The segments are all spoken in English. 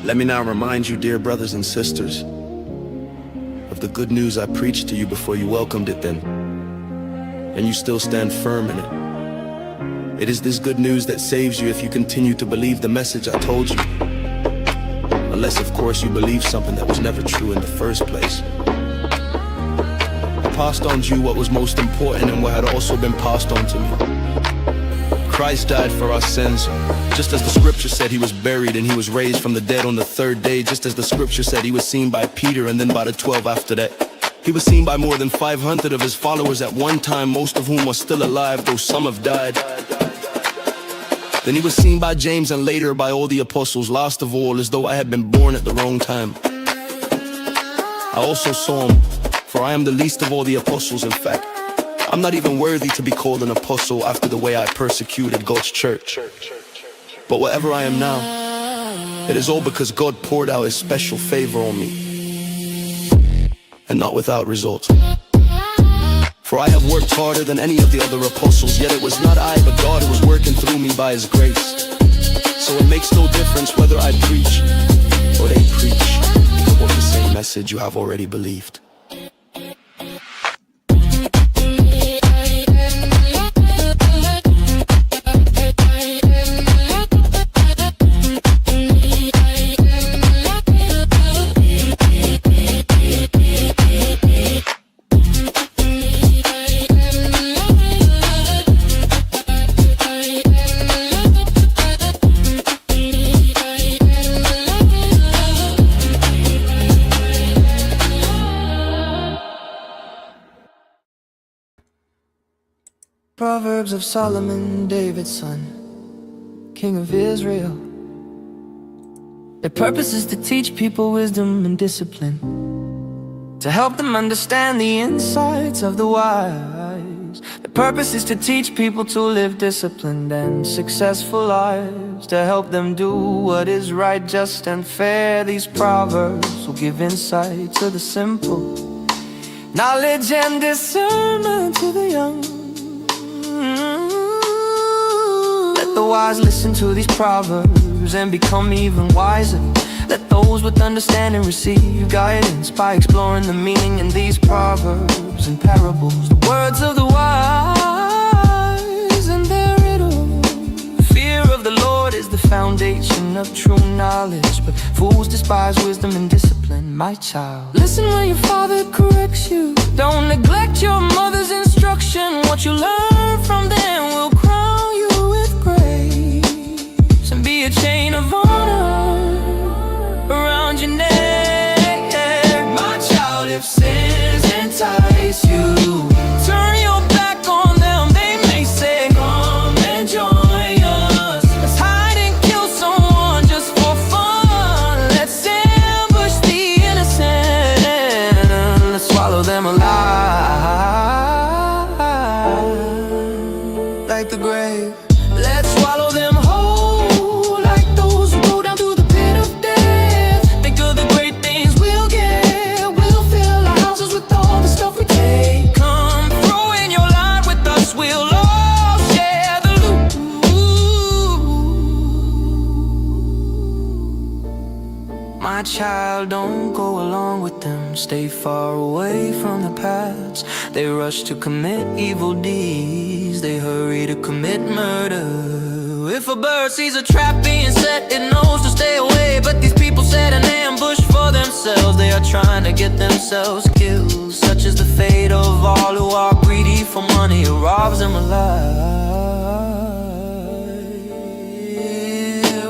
Let me now remind you, dear brothers and sisters, of the good news I preached to you before you welcomed it then, and you still stand firm in it. It is this good news that saves you if you continue to believe the message I told you. Unless, of course, you believe something that was never true in the first place. I passed on to you what was most important and what had also been passed on to me. Christ died for our sins, just as the scripture said. He was buried and he was raised from the dead on the third day, just as the scripture said. He was seen by Peter and then by the 12 after that. He was seen by more than 500 of his followers at one time, most of whom are still alive, though some have died. Then he was seen by James and later by all the apostles, last of all, as though I had been born at the wrong time. I also saw him, for I am the least of all the apostles. In fact, I'm not even worthy to be called an apostle after the way I persecuted God's church. But whatever I am now, it is all because God poured out his special favor on me, and not without result. For I have worked harder than any of the other apostles, yet it was not I but God who was working through me by his grace. So it makes no difference whether I preach or they preach, because of the same message you have already believed. Proverbs of Solomon, David's son, King of Israel. Their purpose is to teach people wisdom and discipline, to help them understand the insights of the wise. Their purpose is to teach people to live disciplined and successful lives, to help them do what is right, just and fair. These proverbs will give insight to the simple, knowledge and discernment to the young. Let the wise listen to these proverbs and become even wiser. Let those with understanding receive guidance by exploring the meaning in these proverbs and parables. The words of the wise and their riddle. Fear of the Lord is the foundation of true knowledge, but fools despise wisdom and discipline. My child, listen when your father corrects you. Don't neglect your mother's instruction. What you learn from them will crown you with grace and be a chain of honor around your neck. My child, if sins entice you, turn your back on them. They may say, come and join us. Let's hide and kill someone just for fun. Let's ambush the innocent. Let's swallow them alive like the grave. Let's swallow them whole like those who go down to the pit of death. Think of the great things we'll get. We'll fill our houses with all the stuff we take. Come throw in your line with us. We'll all share the loot. My child, don't go along with them. Stay far away from the paths. They rush to commit evil deeds. They hurry to commit murder. If a bird sees a trap being set, it knows to stay away. But these people set an ambush for themselves. They are trying to get themselves killed. Such is the fate of all who are greedy for money. It robs them alive.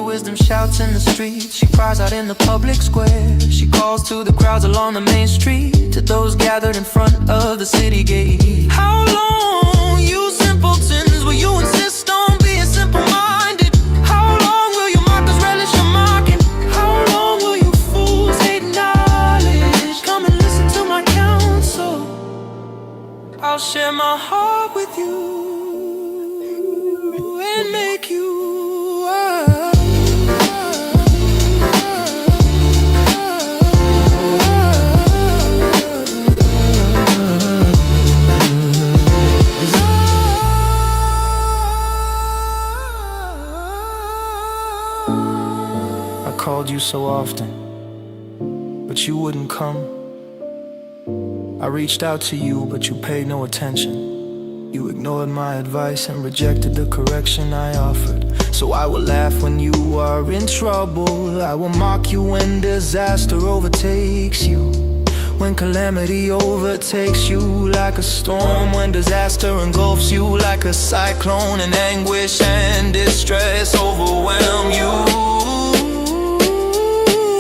Wisdom shouts in the streets. She cries out in the public square. She calls to the crowds along the main street, to those gathered in front of the city gate. How long, you simpletons, will you insist on being simple-minded? How long will you mockers relish your mocking? How long will you fools hate knowledge? Come and listen to my counsel. I'll share my heart with you and make you called you you so often, but you wouldn't come. I reached out to you, but you paid no attention. You ignored my advice and rejected the correction I offered. So I will laugh when you are in trouble. I will mock you when disaster overtakes you, when calamity overtakes you like a storm, when disaster engulfs you like a cyclone, and anguish and distress overwhelm you.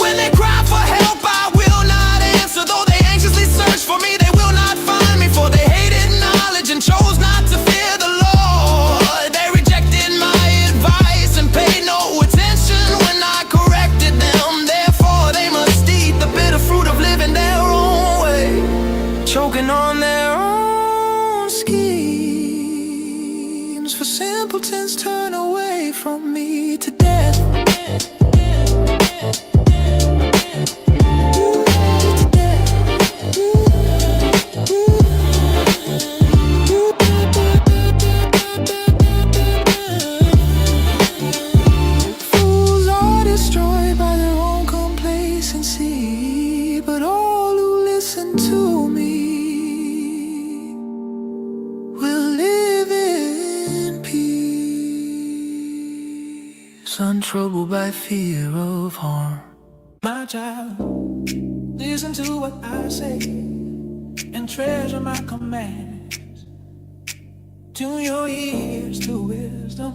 When they cry for help, I will not answer. Though they anxiously search for me, they will not find me. For they hated knowledge and chose not to fear the Lord. They rejected my advice and paid no attention when I corrected them. Therefore they must eat the bitter fruit of living their own way, choking on their own schemes. For simpletons turn away from me to death. Fools are destroyed by their own complacency, but all who listen to me will live in peace, untroubled by fear of harm. My child, listen to what I say and treasure my commands. Tune your ears to wisdom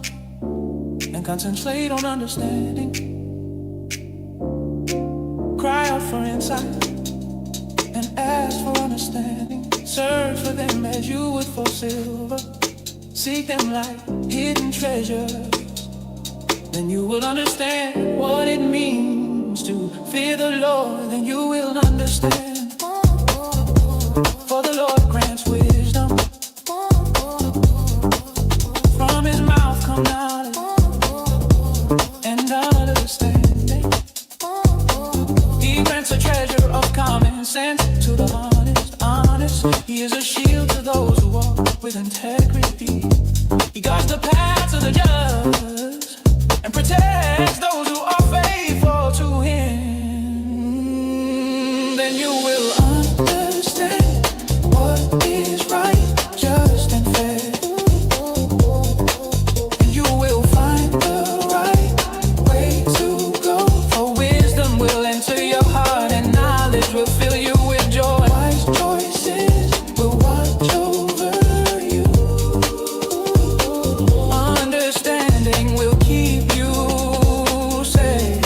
and concentrate on understanding. Cry out for insight and ask for understanding. Search for them as you would for silver. Seek them like hidden treasures. Then you will understand what it means to fear the Lord. Then you will understand. For the Lord grants wisdom. From his mouth come knowledge and understanding. He grants a treasure of common sense to the honest. He is a shield to those who walk with integrity. He guards the paths of the just and protects those who are faithful to him. Then you will understand what is right, just and fair. And you will find the right way to go. For wisdom will enter your heart and knowledge will fill you with joy. Wise choices will watch over you. Understanding will keep you safe.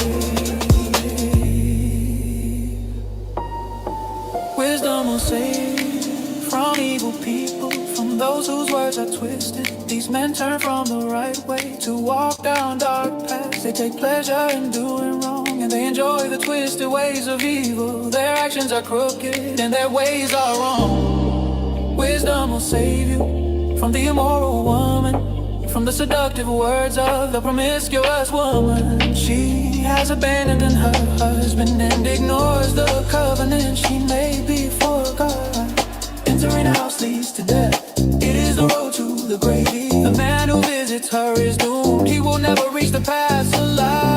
Wisdom will save from evil people, from those whose words are twisted. These men turn from the right way to walk down dark paths. They take pleasure in doing wrong, and they enjoy the twisted ways of evil. Their actions are crooked and their ways are wrong. Wisdom will save you from the immoral woman, from the seductive words of the promiscuous woman. She has abandoned her husband and ignores the covenant she made before God. Entering a house leads to death. It is the road to the grave. The man who visits her is doomed. He will never reach the path alive.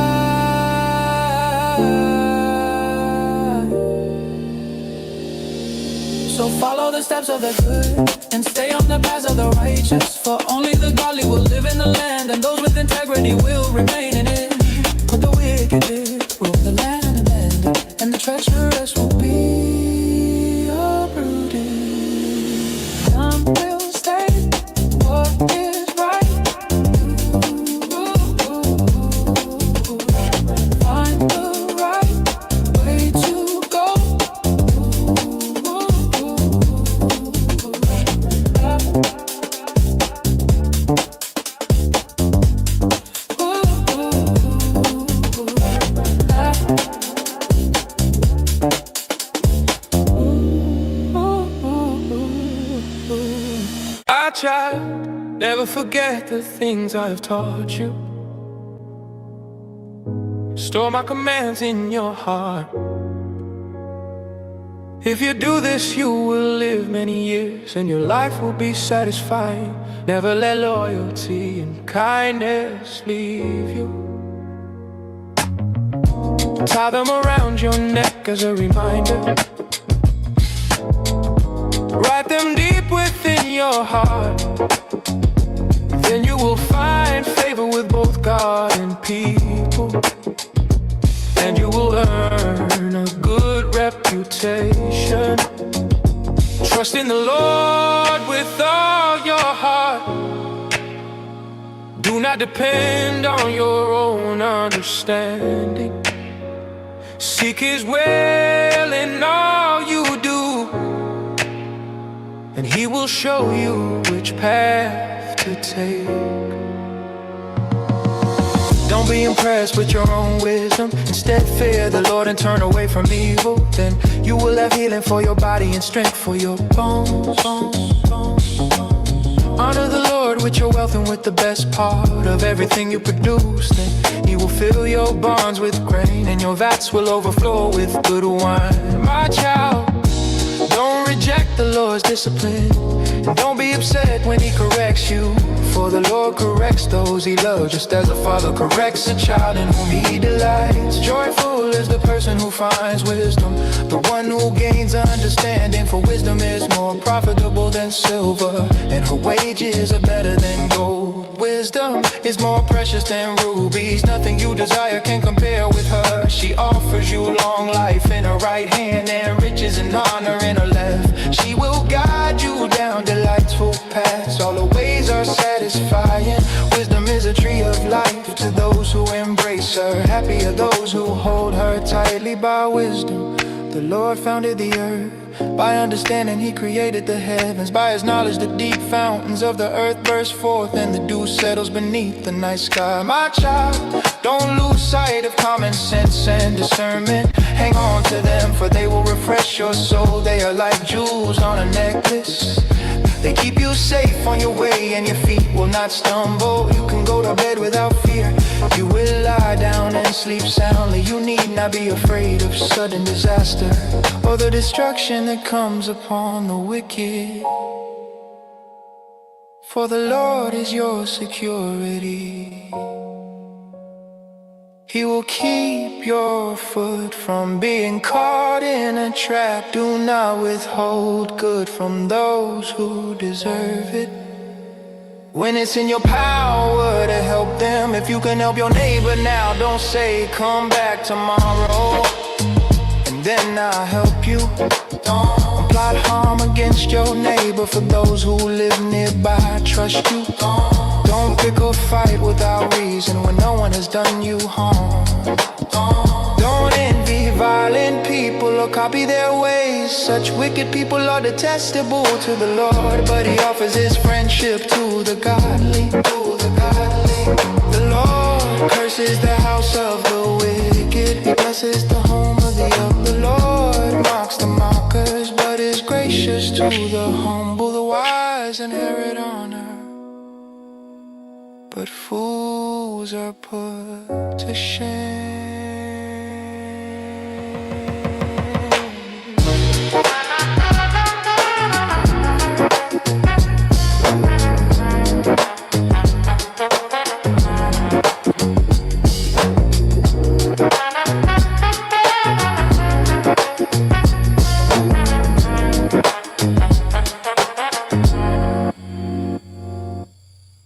So follow the steps of the good and stay on the paths of the righteous. For only the godly will live in the land, and those with integrity will remain in it. But the wicked will the land and the treacherous will be uprooted. Some will stay what is right. Find the right way to go. Child, never forget the things I have taught you. Store my commands in your heart. If you do this, you will live many years and your life will be satisfying. Never let loyalty and kindness leave you. Tie them around your neck as a reminder. Write them deep within your heart. Then you will find favor with both God and people, and you will earn a good reputation. Trust in the Lord with all your heart. Do not depend on your own understanding. Seek His will in all you do, and He will show you which path to take. Don't be impressed with your own wisdom. Instead, fear the Lord and turn away from evil. Then you will have healing for your body and strength for your bones. Honor the Lord with your wealth and with the best part of everything you produce. Then He will fill your barns with grain, and your vats will overflow with good wine. My child, don't reject the Lord's discipline, and don't be upset when He corrects you. For the Lord corrects those He loves, just as a father corrects a child in whom He delights. Joyful is the person who finds wisdom, the one who gains understanding. For wisdom is more profitable than silver, and her wages are better than gold. Wisdom is more precious than rubies. Nothing you desire can compare with her. She offers you long life in her right hand, and riches and honor in her left. She will guide you down delightful paths. All her ways are satisfying. Wisdom is a tree of life to those who embrace her. Happy are those who hold her tightly. By wisdom the Lord founded the earth. By understanding He created the heavens. By His knowledge the deep fountains of the earth burst forth, and the dew settles beneath the night sky. My child, don't lose sight of common sense and discernment. Hang on to them, for they will refresh your soul. They are like jewels on a necklace. They keep you safe on your way, and your feet will not stumble. You can go to bed without fear. You will lie down and sleep soundly. You need not be afraid of sudden disaster or the destruction that comes upon the wicked. For the Lord is your security. He will keep your foot from being caught in a trap. Do not withhold good from those who deserve it. When it's in your power to help them, if you can help your neighbor now, don't say come back tomorrow and then I'll help you. Don't plot harm against your neighbor. For those who live nearby, trust you. Don't pick a fight without reason when no one has done you harm. Don't envy violent people or copy their ways. Such wicked people are detestable to the Lord, but He offers His friendship to the godly. The Lord curses the house of the wicked. He blesses the home of the upright. The Lord mocks the mockers, but is gracious to the humble. The wise inherit honor, but fools are put to shame.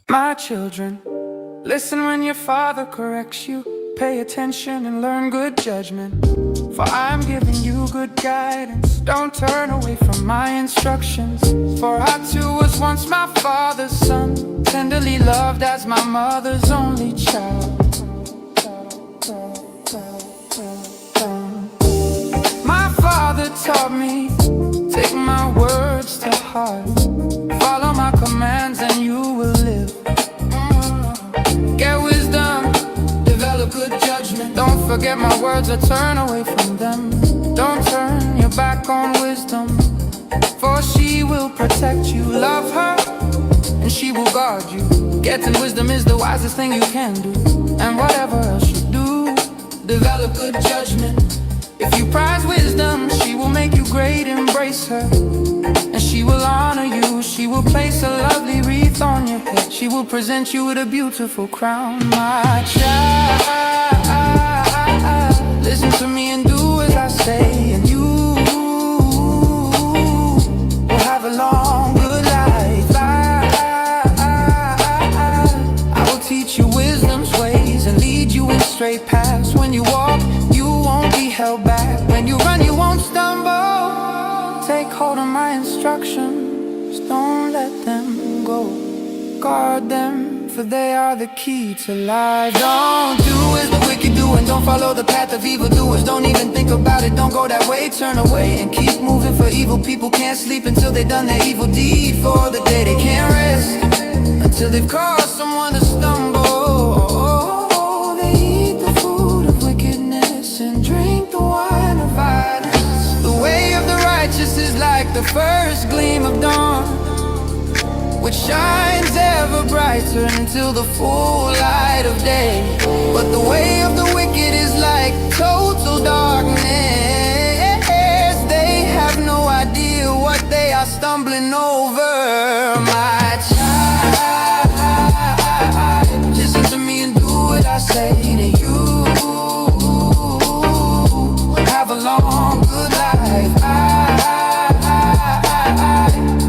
My children, listen when your father corrects you. Pay attention and learn good judgment, for I am giving you good guidance. Don't turn away from my instructions, for I too was once my father's son, tenderly loved as my mother's only child. My father taught me, take my words to heart. Follow my commands and you will live. Get wisdom, develop good judgment. Don't forget my words or turn away from them. Don't turn your back on wisdom, for she will protect you. Love her and she will guard you. Getting wisdom is the wisest thing you can do. And whatever else you do, develop good judgment. If you prize wisdom, she will make you great. Embrace her and she will honor you. She will place a lovely wreath on your head. She will present you with a beautiful crown. My child, listen Listen to me and do as I say, and you will have a long, good life. I will teach you wisdom's ways and lead you in straight paths. When you walk, you won't be held back. When you run, you won't stumble. Take hold of my instructions, don't let them go. Guard them, for they are the key to life. Don't do as the wicked do, and don't follow the path of evildoers. Don't even think about it, don't go that way. Turn away and keep moving, for evil people can't sleep until they've done their evil deed. For the day they can't rest until they've caused someone to stumble. They eat the food of wickedness and drink the wine of violence. The way of the righteous is like the first gleam of dawn, which shines ever brighter until the full light of day. But the way of the wicked is like total darkness. They have no idea what they are stumbling over. My child, just listen to me and do what I say, and you have a long, good life. I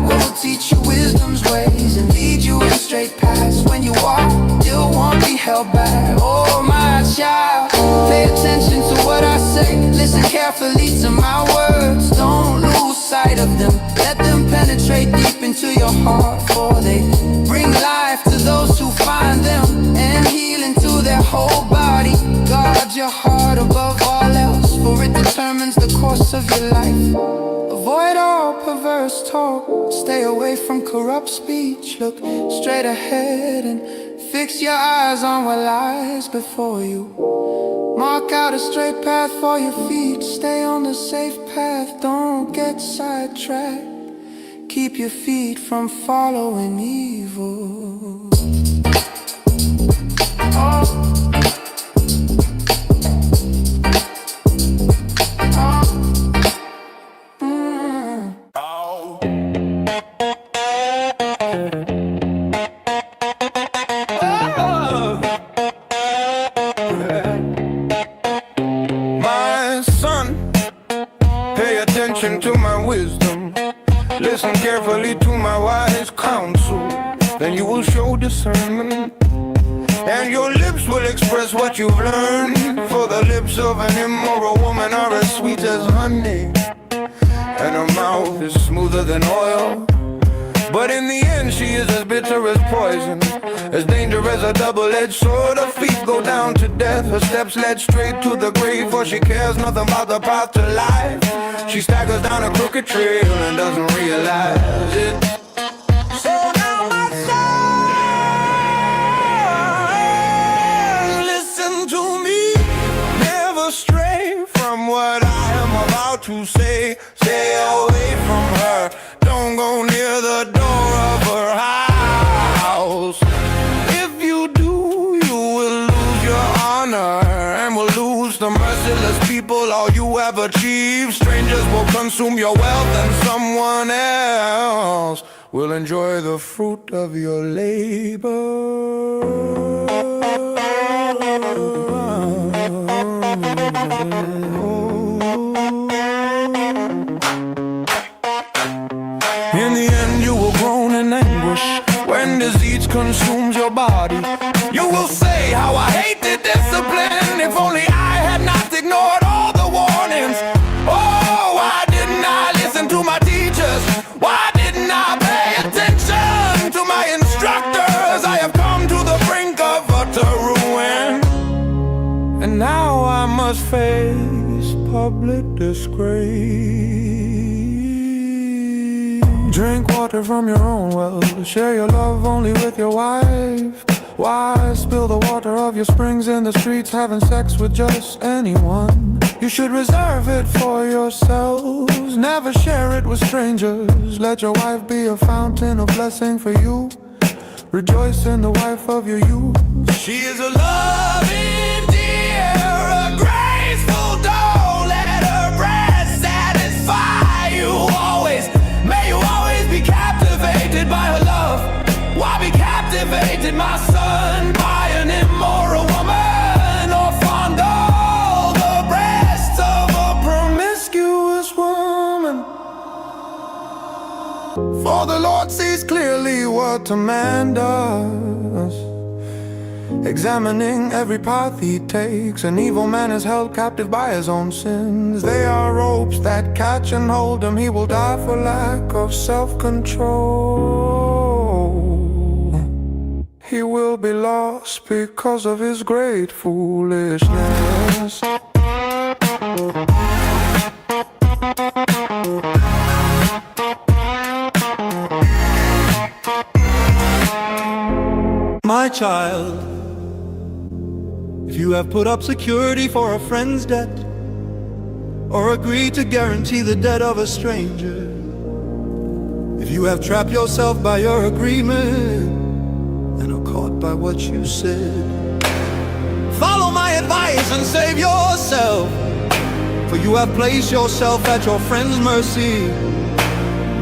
will teach you wisdom's ways and lead you in straight paths. When you walk, you won't be held back. Oh, my child, pay attention to what I say. Listen carefully to my words. Don't lose sight of them. Let them penetrate deep into your heart, for they bring life to those who find them and healing to their whole body. Guard your heart above all else, for it determines the course of your life. Avoid all perverse talk, stay away from corrupt speech. Look straight ahead and fix your eyes on what lies before you. Mark out a straight path for your feet. Stay on the safe path, don't get sidetracked. Keep your feet from following evil. To my wisdom, listen carefully to my wise counsel, then you will show discernment, and your lips will express what you've learned. For the lips of an immoral woman are as sweet as honey, and her mouth is smoother than oil. But in the end she is as bitter as poison, as dangerous as a double-edged sword. Her feet go down to death, her steps led straight to the grave. For she cares nothing about the path to life. She staggers down a crooked trail and doesn't realize it. So now my son, listen to me. Never stray from what I am about to say. Stay away from her, don't go near the door of her house. If you do, you will lose your honor and will lose the merciless people all you have achieved. Strangers will consume your wealth and someone else will enjoy the fruit of your labor. In the end you will groan in anguish when disease consumes your body. You will say, how I hate the discipline. If only I had not ignored all the warnings. Oh, why didn't I listen to my teachers? Why didn't I pay attention to my instructors? I have come to the brink of utter ruin, and now I must face public disgrace. Drink water from your own well, share your love only with your wife. Why spill the water of your springs in the streets, having sex with just anyone? You should reserve it for yourselves, never share it with strangers. Let your wife be a fountain of blessing for you. Rejoice in the wife of your youth. She is a loving dear, a graceful doll. Let her breast satisfy you always. May you always be captivated by her love. Why be captivated, my son, by an immoral woman, or fondle the bread For the Lord sees clearly what a man does, examining every path he takes. An evil man is held captive by his own sins. They are ropes that catch and hold him. He will die for lack of self-control. He will be lost because of his great foolishness. My child, if you have put up security for a friend's debt, or agreed to guarantee the debt of a stranger, if you have trapped yourself by your agreement and are caught by what you said, follow my advice and save yourself, for you have placed yourself at your friend's mercy.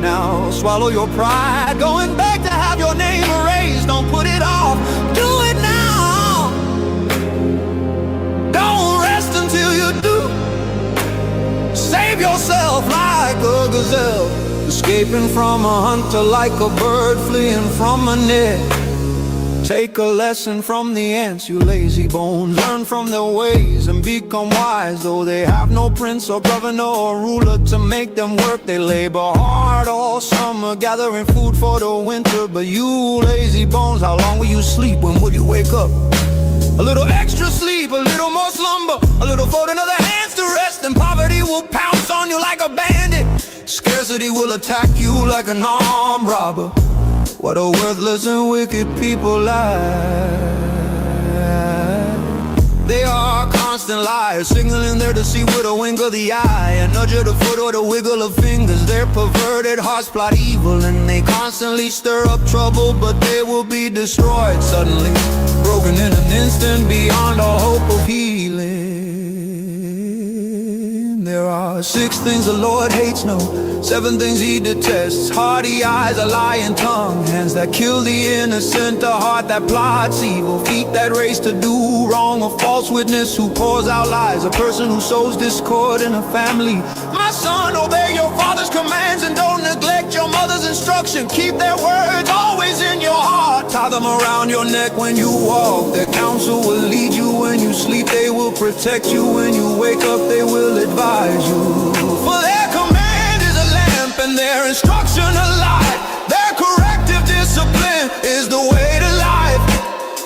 Now swallow your pride, go and beg to have your name erased. Don't put it off, do it now. Don't rest until you do. Save yourself like a gazelle, escaping from a hunter like a bird fleeing from a net. Take a lesson from the ants, you lazy bones. Learn from their ways and become wise. Though they have no prince or governor or ruler to make them work, they labor hard all summer, gathering food for the winter. But you lazy bones, how long will you sleep? When will you wake up? A little extra sleep, a little more slumber, a little folding of the hands to rest, and poverty will pounce on you like a bandit. Scarcity will attack you like an armed robber. What a worthless and wicked people lie. They are constant liars, signaling their deceit with a wink of the eye, a nudge of the foot or the wiggle of fingers. Their perverted hearts plot evil, and they constantly stir up trouble, but they will be destroyed suddenly, broken in an instant beyond all hope of healing. There are 6 things the Lord hates, no, 7 things he detests: haughty eyes, a lying tongue, hands that kill the innocent, a heart that plots evil, feet that race to do wrong, a false witness who pours out lies, a person who sows discord in a family. My son, obey your father's commands and don't neglect your mother's instruction. Keep their words always in your heart, tie them around your neck when you walk. Their counsel will lead you when you sleep, they will protect you when you wake up, they will advise you. For their command is a lamp and their instruction a light. Their corrective discipline is the way to life.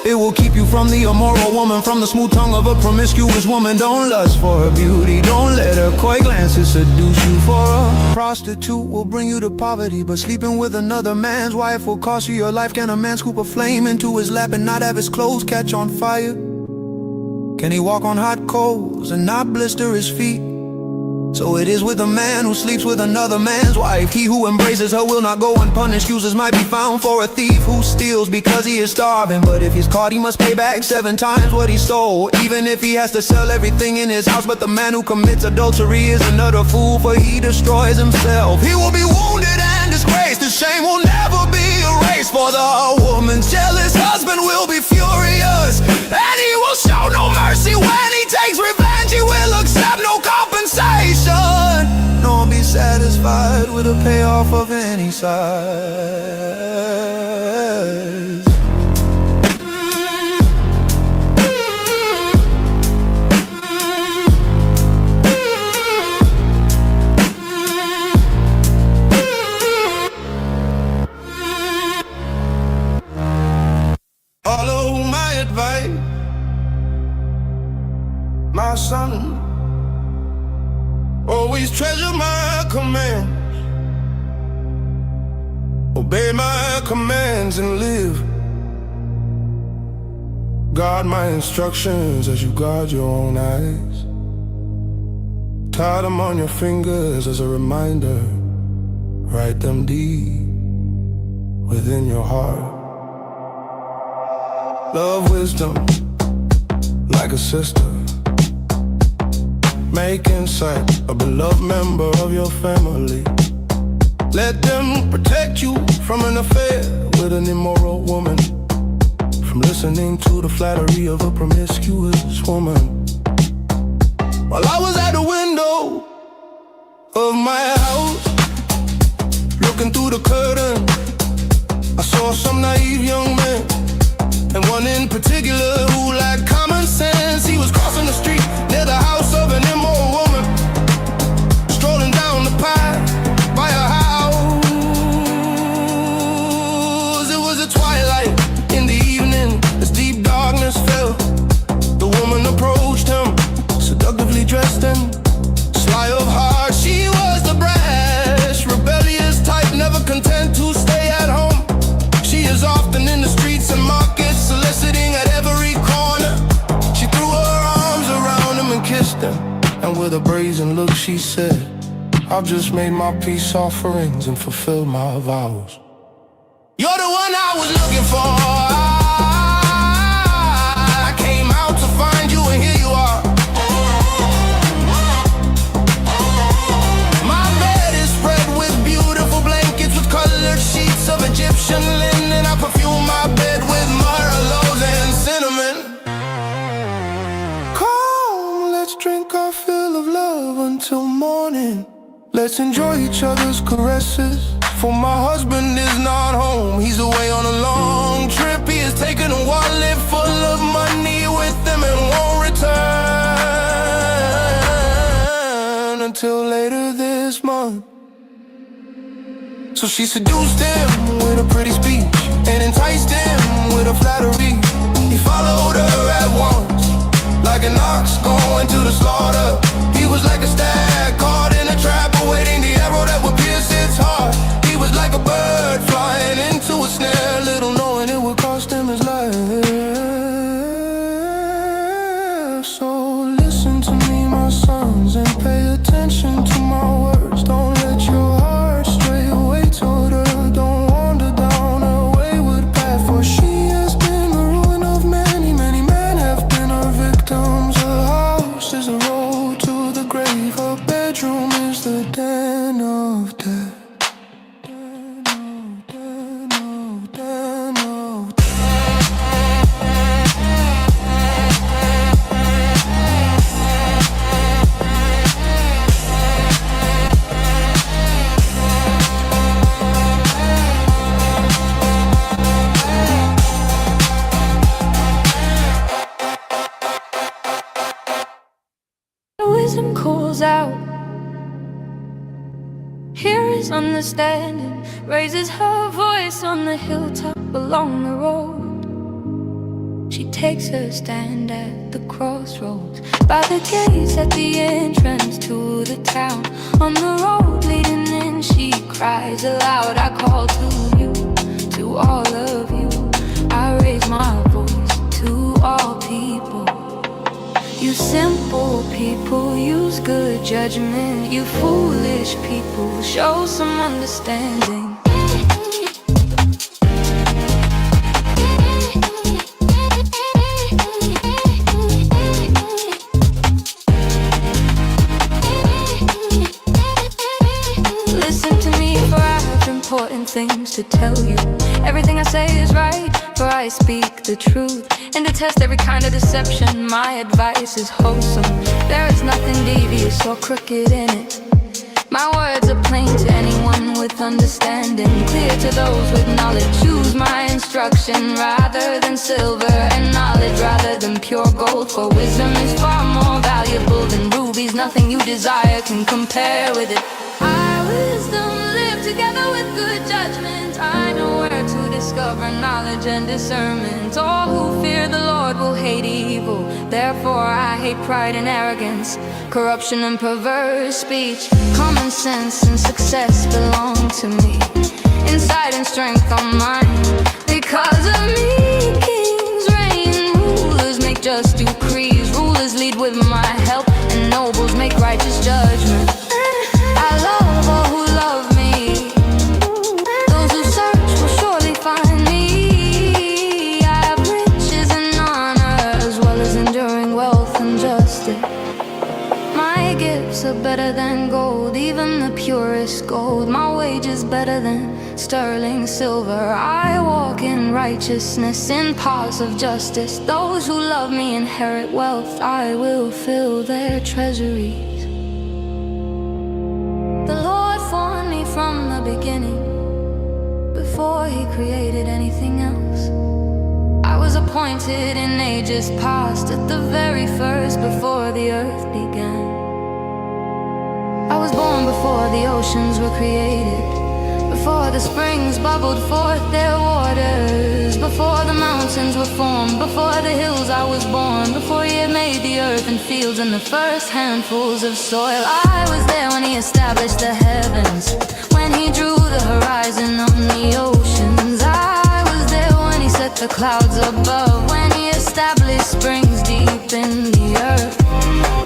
It will keep you from the immoral woman, from the smooth tongue of a promiscuous woman. Don't lust for her beauty, don't let her coy glances seduce you. For a prostitute will bring you to poverty, but sleeping with another man's wife will cost you your life. Can a man scoop a flame into his lap and not have his clothes catch on fire? Can he walk on hot coals and not blister his feet? So it is with a man who sleeps with another man's wife. He who embraces her will not go unpunished. Excuses might be found for a thief who steals because he is starving, but if he's caught he must pay back 7 times what he stole, even if he has to sell everything in his house. But the man who commits adultery is another fool, for he destroys himself. He will be wounded and disgraced, his shame will never be erased. For the woman's jealous husband will be furious, and he will show no mercy. When he takes revenge, he will accept no compensation, nor be satisfied with a payoff of any size. Follow my advice, my son. Always treasure my commands, obey my commands and live. Guard my instructions as you guard your own eyes. Tie them on your fingers as a reminder. Write them deep within your heart. Love wisdom like a sister. Make insight a beloved member of your family. Let them protect you from an affair with an immoral woman, from listening to the flattery of a promiscuous woman. While I was at the window of my house, looking through the curtain, I saw some naive young men, and one in particular who lacked common sense. He was crossing the street near the house of an immoral woman, strolling down the path by her house. It was a twilight in the evening as deep darkness fell. The woman approached him, seductively dressed and sly of heart. She was the brash, rebellious type, never content to stay at home. She is often in the streets and markets, soliciting at every corner. She threw her arms around him and kissed him, and with a brazen look she said, I've just made my peace offerings and fulfilled my vows. You're the one I was looking for. I came out to find you, and here you are. My bed is spread with beautiful blankets, with colored sheets of Egyptian linen. I perfume my bed with myrrh, aloes, and cinnamon. Come, let's drink our fill of love until morning. Let's enjoy each other's caresses, for my husband is not home. He's away on a long trip. He has taken a wallet full of money with him and won't return until later this month. So she seduced him with a pretty speech and enticed him with a flattery. He followed her at once, like an ox going to the slaughter. He was like a stag caught in a trap, awaiting the arrow that would pierce its heart. He was like a bird flying into a snare, little knowing it would cost him his life. So listen to me, my sons, and pay attention to my words. Don't let your heart stray away toward her. Don't wander down a wayward path, for she has been the ruin of many. Many men have been her victims. Her house is a road to the grave. Her bedroom is the den of death. Wisdom calls out, here is understanding, raises her voice on the hilltop along the road. She takes her stand at the crossroads, by the gates at the entrance to the town. On the road leading in, she cries aloud, I call to you, to all of you. I raise my voice to all people. You simple people, use good judgment. You foolish people, show some understanding. Listen to me, for I have important things to tell you. Everything I say is right, for I speak the truth. And to test every kind of deception, my advice is wholesome. There is nothing devious or crooked in it. My words are plain to anyone with understanding, clear to those with knowledge. Choose my instruction rather than silver, and knowledge rather than pure gold. For wisdom is far more valuable than rubies. Nothing you desire can compare with it. I, wisdom, live together with good judgment. I know where to discover knowledge and discernment. All who fear the Lord will hate evil. Therefore I hate pride and arrogance, corruption and perverse speech. Common sense and success belong to me. Insight and strength are mine. Because of me, kings reign, rulers make just decrees. Rulers lead with my help, and nobles make righteous judgment. I love all who love me. Those who search will surely find me. I have riches and honor, as well as enduring wealth and justice. My gifts are better than gold, even the purest gold. My wage is better than sterling silver. I walk in righteousness, in paths of justice. Those who love me inherit wealth. I will fill their treasuries. The Lord formed me from the beginning. before he created anything else. I was appointed in ages past, at the very first, before the earth began. I was born before the oceans were created, before the springs bubbled forth their waters, before the mountains were formed, before the hills I was born, before he had made the earth and fields and the first handfuls of soil. I was there when he established the heavens, when he drew the horizon on the oceans. I was there when he set the clouds above, when he established springs deep in the earth.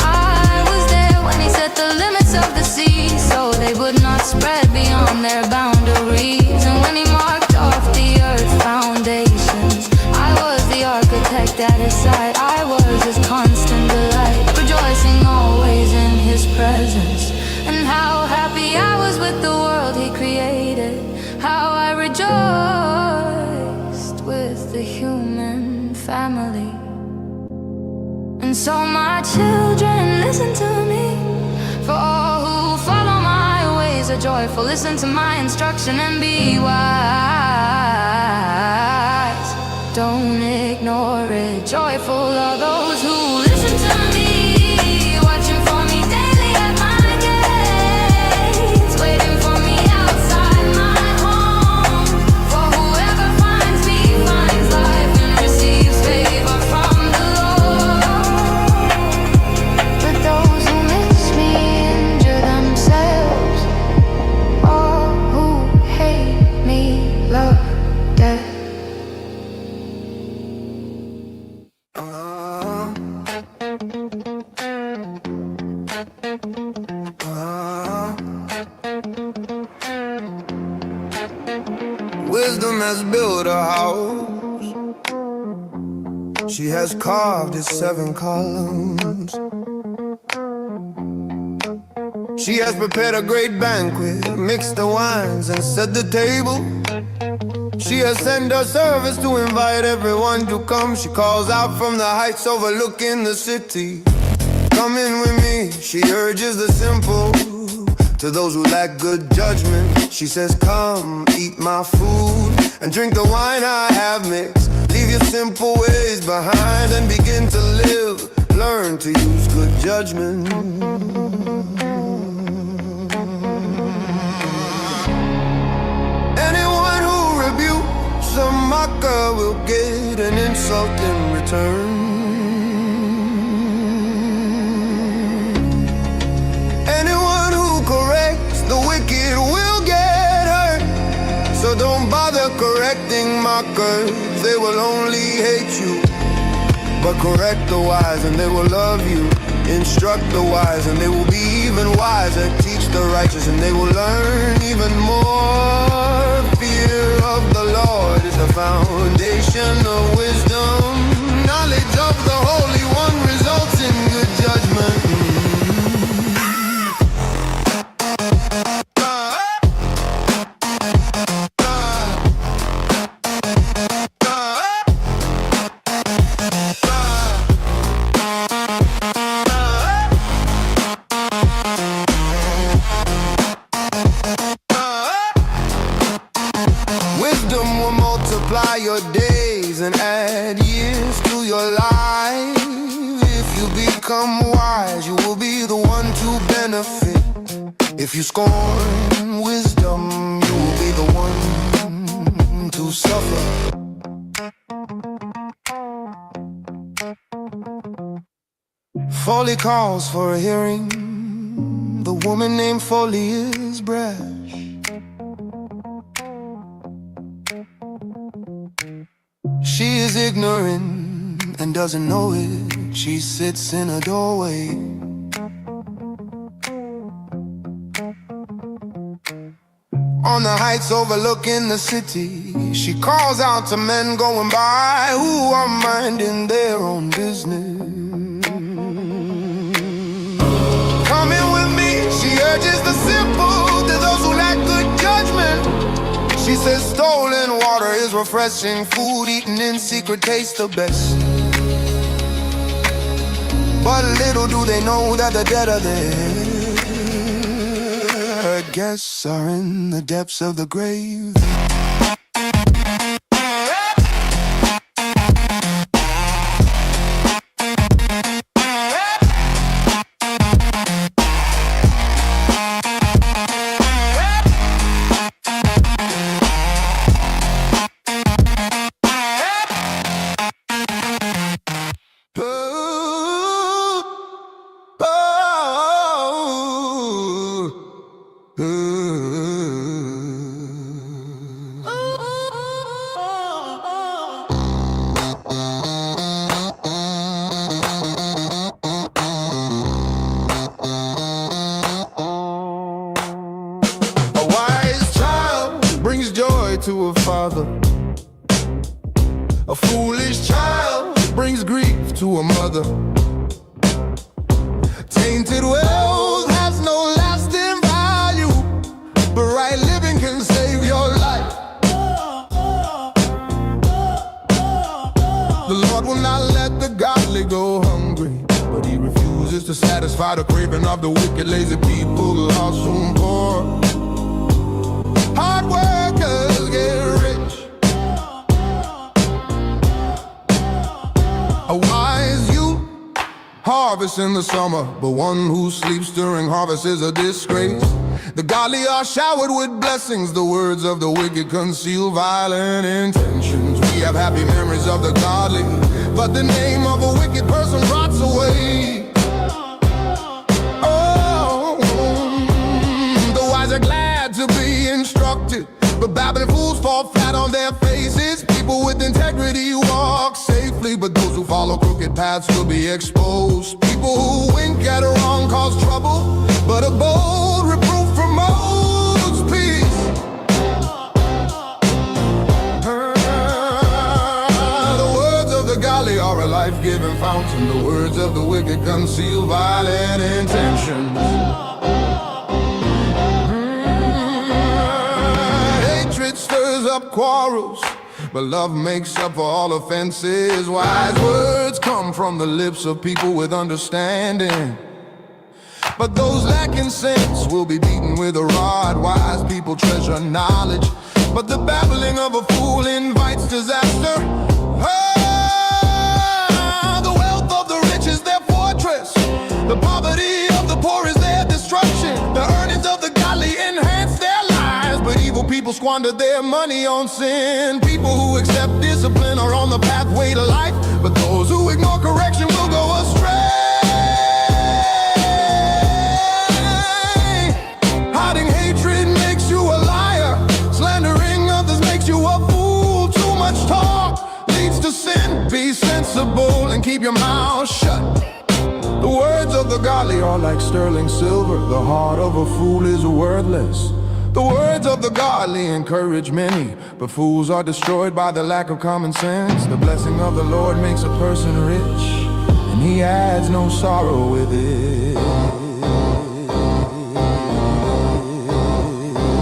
I was there when he set the limits of the sea, so they would not spread beyond their boundaries. And when he marked off the earth's foundations, I was the architect at his side. I was his constant delight, rejoicing always in his presence. And how happy I was with the world he created, how I rejoiced with the human family. And so my children, listen to me, for all who follow my ways are joyful. Listen to my instruction and be wise. Don't ignore it. Joyful are those who listen to me, watching for me daily at my gates, waiting for me outside my home. For whoever finds me finds life and receives favor from the Lord. But those who miss me injure themselves. All who hate me love death. Wisdom has built a house. She has carved its 7 columns. She has prepared a great banquet, mixed the wines and set the table. She has sent her servants to invite everyone to come. She calls out from the heights overlooking the city, come in with me. She urges the simple. To those who lack good judgment, she says, come, eat my food and drink the wine I have mixed. Leave your simple ways behind and begin to live. Learn to use good judgment. Anyone who rebukes a mocker will get an insult in return. So don't bother correcting mockers, they will only hate you. But correct the wise and they will love you. Instruct the wise and they will be even wiser. Teach the righteous and they will learn even more. Fear of the Lord is the foundation of wisdom. Knowledge of the Holy One results in good judgment. Multiply your days and add years to your life. If you become wise, you will be the one to benefit. If you scorn wisdom, you will be the one to suffer. Folly calls for a hearing. The woman named Folly is brash. She is ignorant and doesn't know it. She sits in a doorway. On the heights overlooking the city, she calls out to men going by who are minding their own business. Come in with me, she urges the simple, to those who lack good judgment. She says stolen water is refreshing, food eaten in secret tastes the best. But little do they know that the dead are there. Her guests are in the depths of the grave. a father. A foolish child brings grief to a mother. Tainted wealth has no lasting value, but right living can save your life. The Lord will not let the godly go hungry, but He refuses to satisfy the craving of the wicked, lazy people, lost and poor. Hard workers get rich. A wise youth harvests in the summer, but one who sleeps during harvest is a disgrace. The godly are showered with blessings, the words of the wicked conceal violent intentions. We have happy memories of the godly, but the name of a wicked person rots away. Oh, the wise are glad to be instructed, but babbling fools fall flat on their faces. People with integrity walk safely, but those who follow crooked paths will be exposed. People who wink at a wrong cause trouble, but a bold reproof promotes peace. The words of the godly are a life-giving fountain. The words of the wicked conceal violent intentions. Hatred stirs up quarrels, but love makes up for all offenses. Wise words come from the lips of people with understanding, but those lacking sense will be beaten with a rod. Wise people treasure knowledge, but the babbling of a fool invites disaster. The wealth of the rich is their fortress, the poverty of the poor is their destruction. The earnings of the godly enhance their lives, but evil people squander their money on sin. People who accept discipline are on the pathway to life, but those who ignore correction will go astray. Hiding hatred makes you a liar. Slandering others makes you a fool. Too much talk leads to sin. Be sensible and keep your mouth shut. The words of the godly are like sterling silver. The heart of a fool is worthless. The words of the godly encourage many, but fools are destroyed by the lack of common sense. The blessing of the Lord makes a person rich, and He adds no sorrow with it.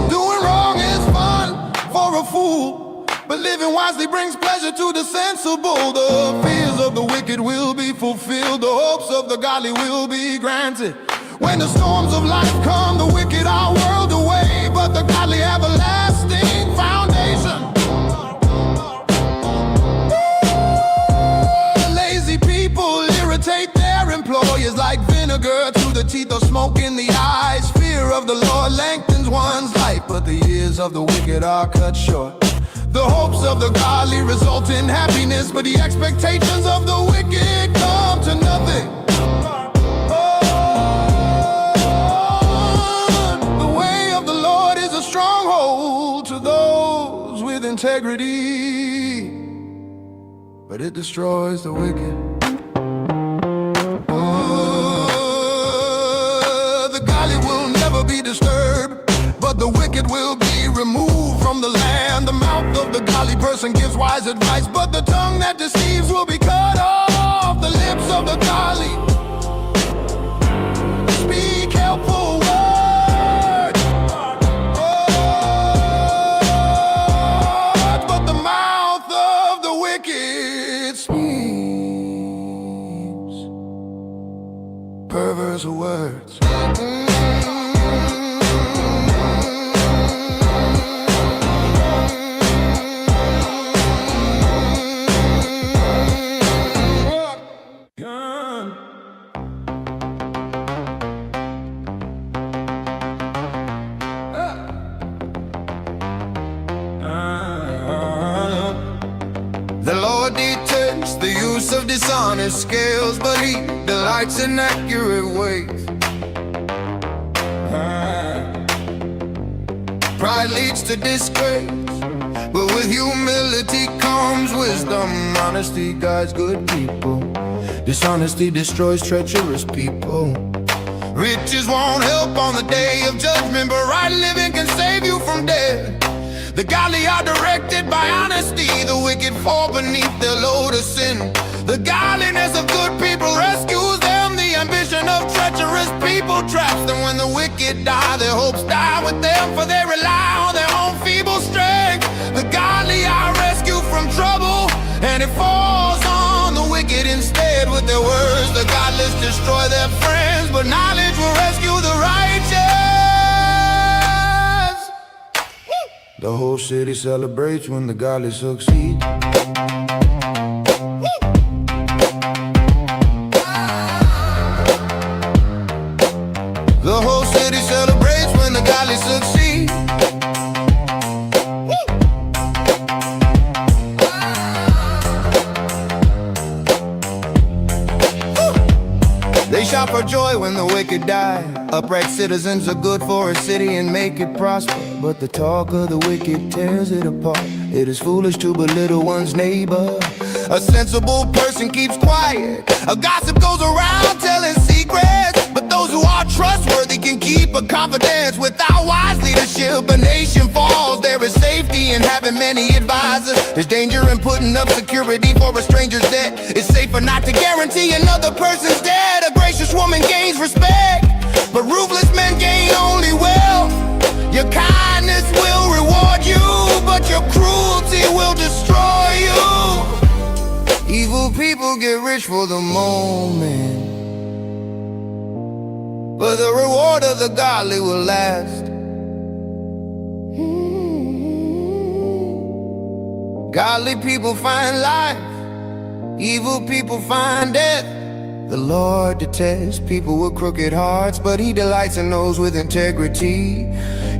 Doing wrong is fun for a fool, but living wisely brings pleasure to the sensible. The fears of the wicked will be fulfilled, the hopes of the godly will be granted. When the storms of life come, the wicked are whirled away, but the godly have a lasting foundation. Lazy people irritate their employers like vinegar to the teeth or smoke in the eyes. Fear of the Lord lengthens one's life, but the years of the wicked are cut short. The hopes of the godly result in happiness, but the expectations of the wicked come to nothing. Stronghold to those with integrity, but it destroys the wicked. The godly will never be disturbed, but the wicked will be removed from the land. The mouth of the godly person gives wise advice, but the tongue that deceives will be cut off. The lips of the godly speak helpful words, perverse words. The Lord detests the use of dishonest scales, but He delights in accurate weights. Pride leads to disgrace, but with humility comes wisdom. Honesty guides good people, dishonesty destroys treacherous people. Riches won't help on the day of judgment, but right living can save you from death. The godly are directed by honesty, the wicked fall beneath their load of sin. The godliness of good people rescues them, the ambition of treacherous people traps them. When the wicked die, their hopes die with them, for they rely on their own feeble strength. The godly are rescued from trouble, and it falls on the wicked instead. With their words, the godless destroy their friends, but knowledge will rescue the righteous. The whole city celebrates when the godly succeed. The whole city celebrates when the godly succeed. They shout for joy when the wicked die. Upright citizens are good for a city and make it prosper, but the talk of the wicked tears it apart. It is foolish to belittle one's neighbor. A sensible person keeps quiet. A gossip goes around telling secrets, but those who are trustworthy can keep a confidence. Without wise leadership, a nation falls. There is safety in having many advisors. There's danger in putting up security for a stranger's debt. It's safer not to guarantee another person's debt. A gracious woman gains respect, but ruthless men gain only wealth. Your kindness will reward you, but your cruelty will destroy you. Evil people get rich for the moment, but the reward of the godly will last. Godly people find life, evil people find death. The Lord detests people with crooked hearts, but He delights in those with integrity.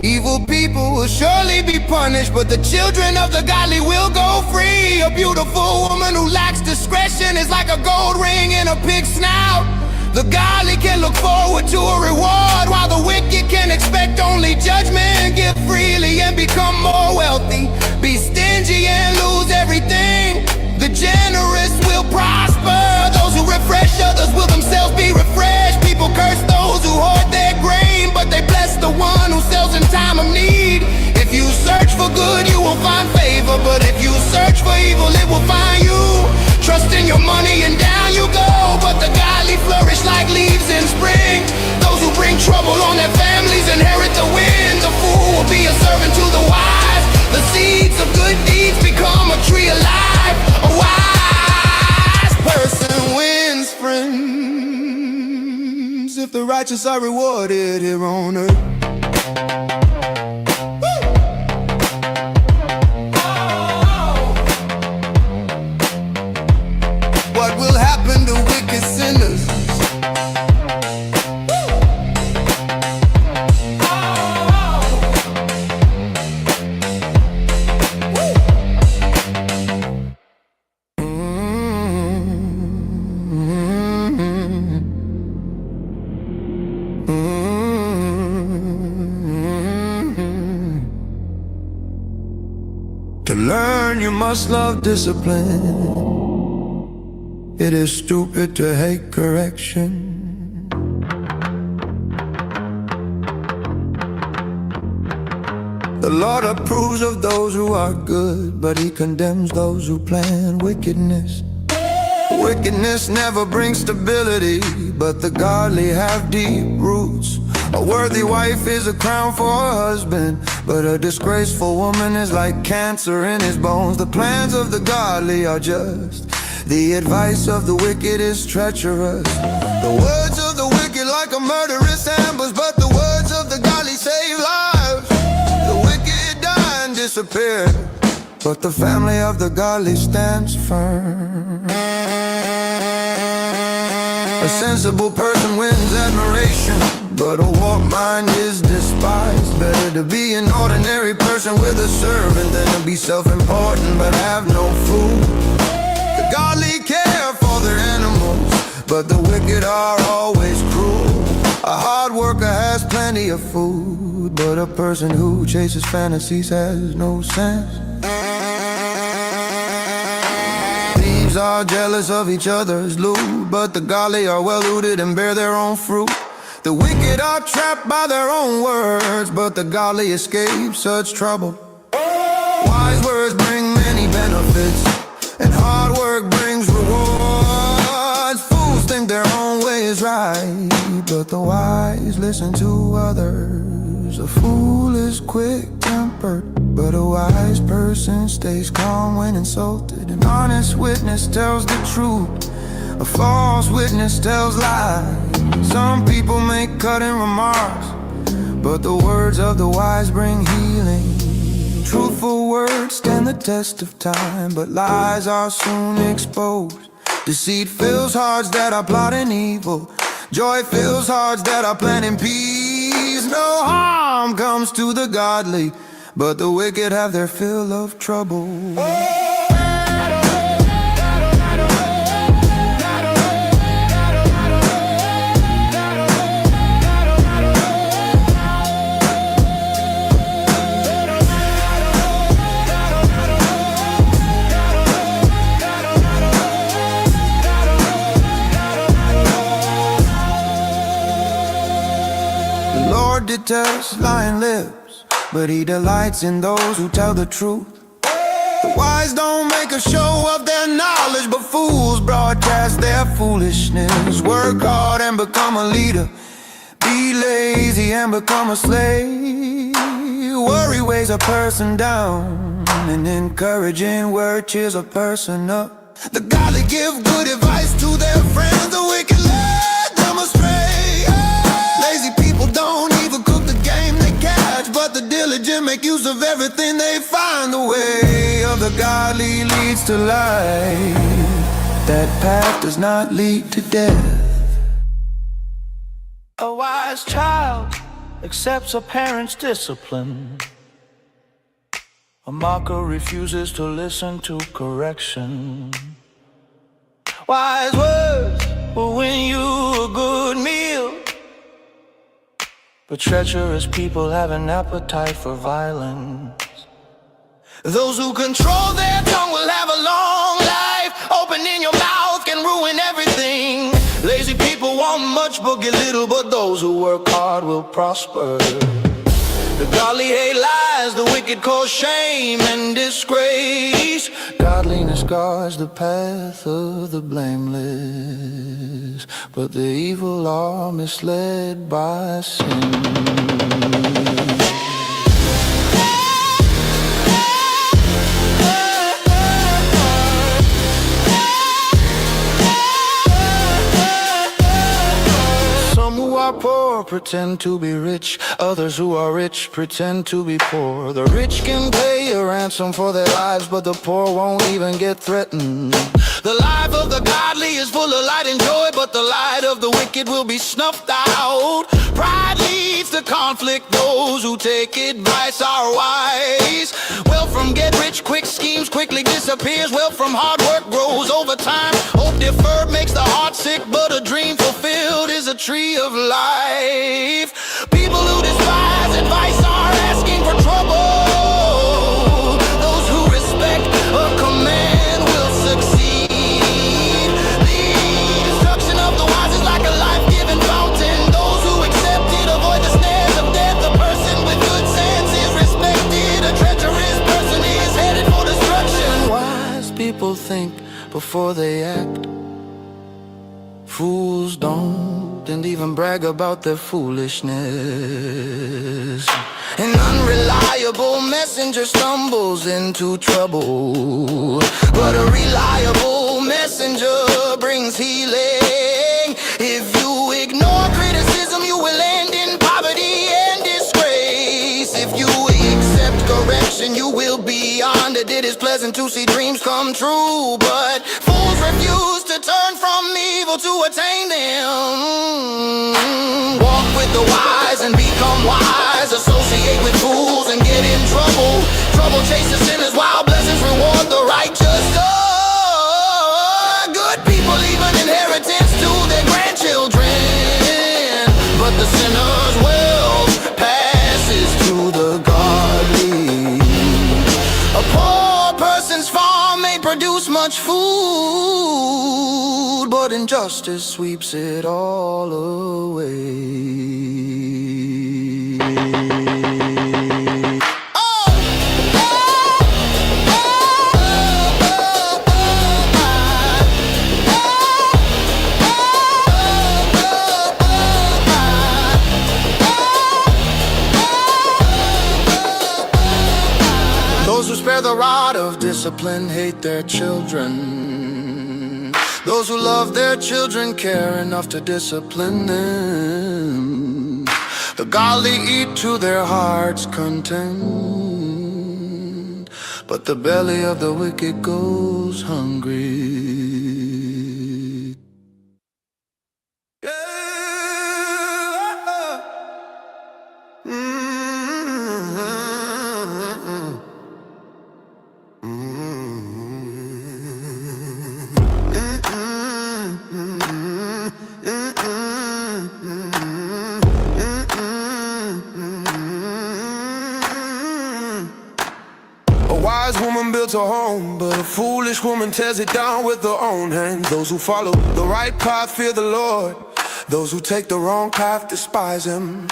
Evil people will surely be punished, but the children of the godly will go free. A beautiful woman who lacks discretion is like a gold ring in a pig's snout. The godly can look forward to a reward, while the wicked can expect only judgment. Give freely and become more wealthy, be stingy and lose everything. The generous will prosper, those who refresh others will themselves be refreshed. People curse those who hoard their grain, but they bless the one who sells in time of need. If you search for good, you will find favor, but if you search for evil, it will find you. Trust in your money and down you go, but the godly flourish like leaves in spring. Those who bring trouble on their families inherit the wind. The fool will be a servant to the wise. The seeds of good deeds become a tree alive. A wise person wins friends if the righteous are rewarded here on earth. What will happen to wicked sinners? To learn, you must love discipline. It is stupid to hate correction. The Lord approves of those who are good, but He condemns those who plan wickedness. Wickedness never brings stability, but the godly have deep roots. A worthy wife is a crown for her husband, but a disgraceful woman is like cancer in his bones. The plans of the godly are just, the advice of the wicked is treacherous. The words of the wicked like a murderous ambush, but the words of the godly save lives. The wicked die and disappear, but the family of the godly stands firm. A sensible person wins admiration, but a warped mind is despised. Better to be an ordinary person with a servant than to be self-important but have no food. The godly care for their animals, but the wicked are always cruel. A hard worker has plenty of food, but a person who chases fantasies has no sense. Thieves are jealous of each other's loot, but the godly are well rooted and bear their own fruit. The wicked are trapped by their own words, but the godly escape such trouble. listen to others. A fool is quick-tempered, but a wise person stays calm when insulted. An honest witness tells the truth, a false witness tells lies. Some people make cutting remarks, but the words of the wise bring healing. Truthful words stand the test of time, but lies are soon exposed. Deceit fills hearts that are plotting evil. Joy fills hearts that are planning peace. No harm comes to the godly, but the wicked have their fill of trouble. The Lord detests lying lips, but He delights in those who tell the truth. The wise don't make a show of their knowledge, but fools broadcast their foolishness. Work hard and become a leader, be lazy and become a slave. Worry weighs a person down, and encouraging word cheers a person up. The godly give good advice to their friends, the wicked lead them astray. Lazy people don't even cook the game they catch, but the diligent make use of everything they find. The way of the godly leads to life, that path does not lead to death. A wise child accepts a parent's discipline. A mocker refuses to listen to correction. Wise words will win you a good meal, but treacherous people have an appetite for violence. Those who control their tongue will have a long life. Opening your mouth can ruin everything. Lazy people want much but get little, but those who work hard will prosper. The godly hate lies, the wicked cause shame and disgrace. Godliness guards the path of the blameless, but the evil are misled by sin. Poor pretend to be rich, others who are rich pretend to be poor. The rich can pay a ransom for their lives, but the poor won't even get threatened. The life of the godly is full of light and joy, but the light of the wicked will be snuffed out. Pride leads to conflict, those who take advice are wise. Wealth from get-rich-quick schemes quickly disappears. Wealth from hard work grows over time. Hope deferred makes the heart sick, but a dream fulfilled is a tree of life. People who despise advice are asking for trouble. Those who respect a command will succeed. The destruction of the wise is like a life-giving fountain. Those who accept it avoid the snares of death. A person with good sense is respected. A treacherous person is headed for destruction. Wise people think before they act. Fools don't, and even brag about their foolishness. An unreliable messenger stumbles into trouble, but a reliable messenger brings healing. If you ignore criticism, you will end in poverty and disgrace. If you accept correction, you will be honored. It is pleasant to see dreams come true, but fools refuse to turn from evil to attain them. Walk with the wise and become wise. Associate with fools and get in trouble. Trouble chases sinners while blessings reward the righteous. Good people leave an inheritance to their grandchildren, but the sinner's wealth passes to the godly. A poor person's farm may produce much food, but injustice sweeps it all away. the rod of discipline hate their children. Those who love their children care enough to discipline them. The godly eat to their heart's content, but the belly of the wicked goes hungry. A wise woman builds a home, but a foolish woman tears it down with her own hands. Those who follow the right path fear the Lord. Those who take the wrong path despise him.